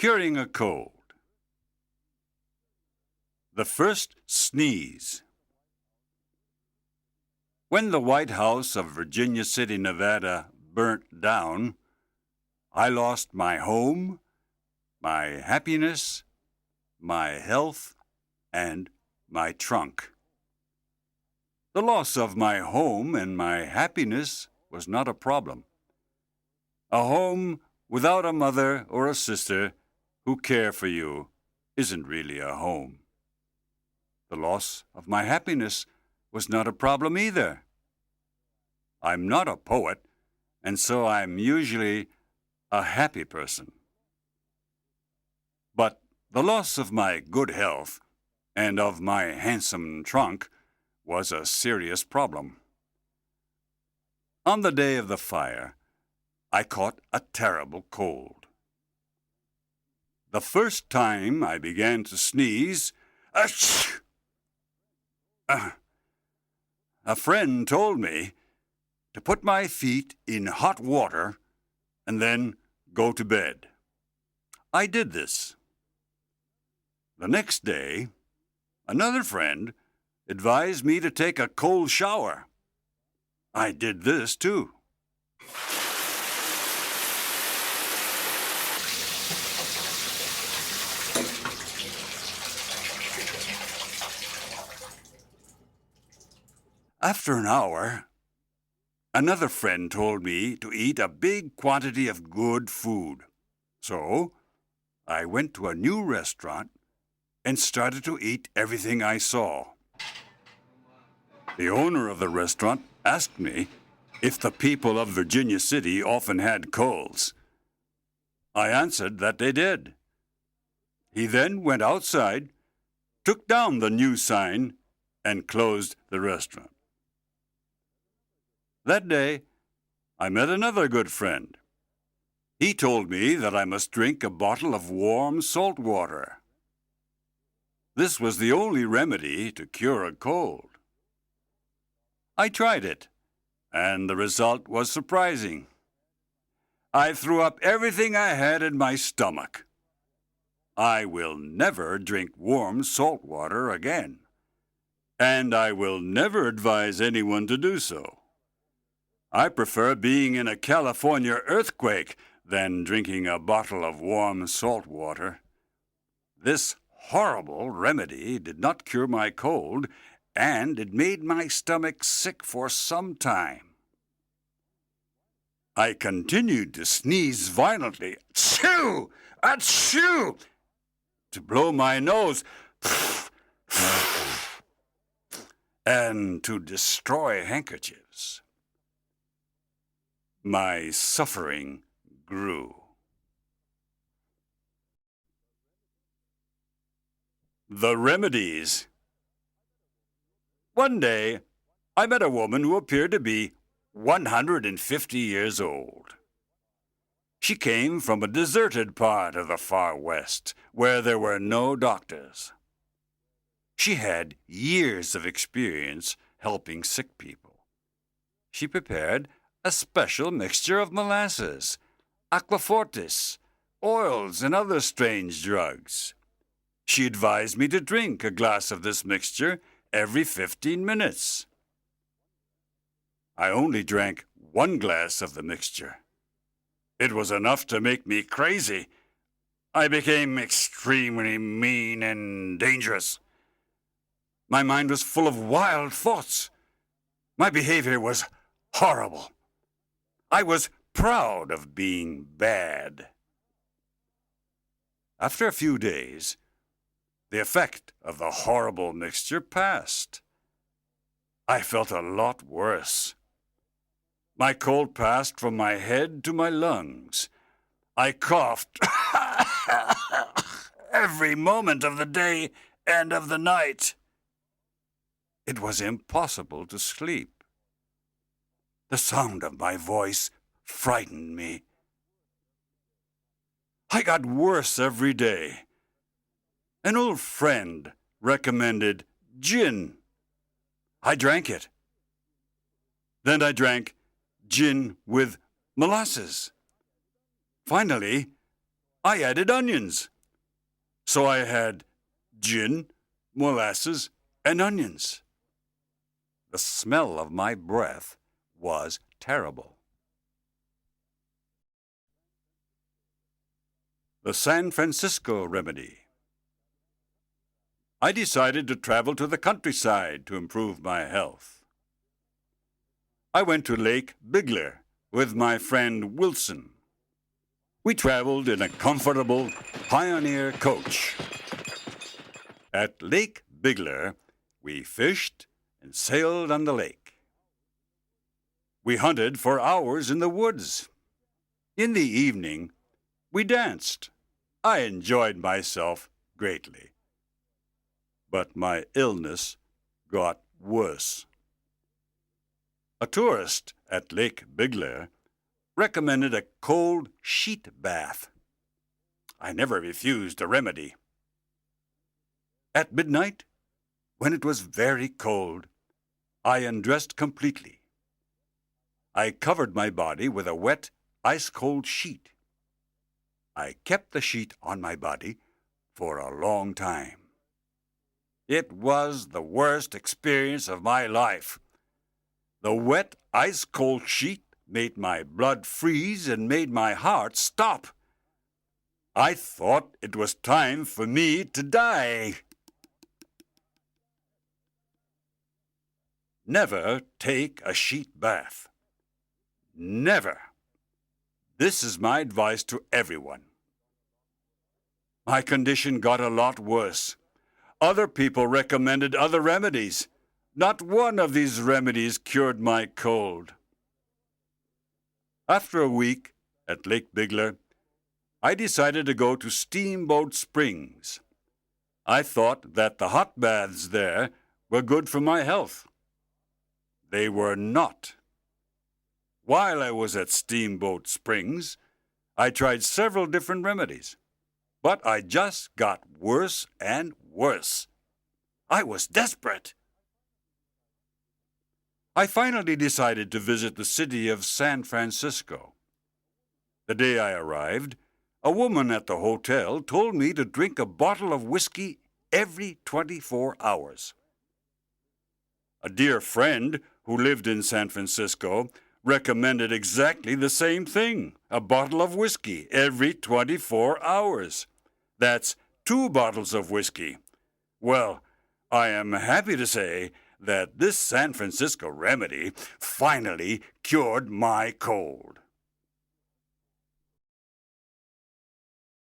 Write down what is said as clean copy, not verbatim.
Curing a cold. The first sneeze. When the White House of Virginia City, Nevada burnt down, I lost my home, my happiness, my health, and my trunk. The loss of my home and my happiness was not a problem. A home without a mother or a sister who care for you isn't really a home. The loss of my happiness was not a problem either. I'm not a poet, and so I'm usually a happy person. But the loss of my good health and of my handsome trunk was a serious problem. On the day of the fire, I caught a terrible cold. The first time I began to sneeze, achoo! A friend told me to put my feet in hot water and then go to bed. I did this. The next day, another friend advised me to take a cold shower. I did this too. After an hour, another friend told me to eat a big quantity of good food. So, I went to a new restaurant and started to eat everything I saw. The owner of the restaurant asked me if the people of Virginia City often had colds. I answered that they did. He then went outside, took down the new sign, and closed the restaurant. That day, I met another good friend. He told me that I must drink a bottle of warm salt water. This was the only remedy to cure a cold. I tried it, and the result was surprising. I threw up everything I had in my stomach. I will never drink warm salt water again, and I will never advise anyone to do so. I prefer being in a California earthquake than drinking a bottle of warm salt water. This horrible remedy did not cure my cold, and it made my stomach sick for some time. I continued to sneeze violently, achoo, achoo, to blow my nose, and to destroy handkerchiefs. My suffering grew. The remedies. One day, I met a woman who appeared to be 150 years old. She came from a deserted part of the far west, where there were no doctors. She had years of experience helping sick people. She prepared a special mixture of molasses, aquafortis, oils, and other strange drugs. She advised me to drink a glass of this mixture every 15 minutes. I only drank one glass of the mixture. It was enough to make me crazy. I became extremely mean and dangerous. My mind was full of wild thoughts. My behavior was horrible. I was proud of being bad. After a few days, the effect of the horrible mixture passed. I felt a lot worse. My cold passed from my head to my lungs. I coughed every moment of the day and of the night. It was impossible to sleep. The sound of my voice frightened me. I got worse every day. An old friend recommended gin. I drank it. Then I drank gin with molasses. Finally, I added onions. So I had gin, molasses, and onions. The smell of my breath was terrible. The San Francisco remedy. I decided to travel to the countryside to improve my health. I went to Lake Bigler with my friend Wilson. We traveled in a comfortable Pioneer coach. At Lake Bigler, we fished and sailed on the lake. We hunted for hours in the woods. In the evening, we danced. I enjoyed myself greatly. But my illness got worse. A tourist at Lake Bigler recommended a cold sheet bath. I never refused a remedy. At midnight, when it was very cold, I undressed completely. I covered my body with a wet, ice-cold sheet. I kept the sheet on my body for a long time. It was the worst experience of my life. The wet, ice-cold sheet made my blood freeze and made my heart stop. I thought it was time for me to die. Never take a sheet bath. Never. This is my advice to everyone. My condition got a lot worse. Other people recommended other remedies. Not one of these remedies cured my cold. After a week at Lake Bigler, I decided to go to Steamboat Springs. I thought that the hot baths there were good for my health. They were not. While I was at Steamboat Springs, I tried several different remedies, but I just got worse and worse. I was desperate. I finally decided to visit the city of San Francisco. The day I arrived, a woman at the hotel told me to drink a bottle of whiskey every 24 hours. A dear friend who lived in San Francisco recommended exactly the same thing, a bottle of whiskey every 24 hours. That's 2 bottles of whiskey. Well, I am happy to say that this San Francisco remedy finally cured my cold.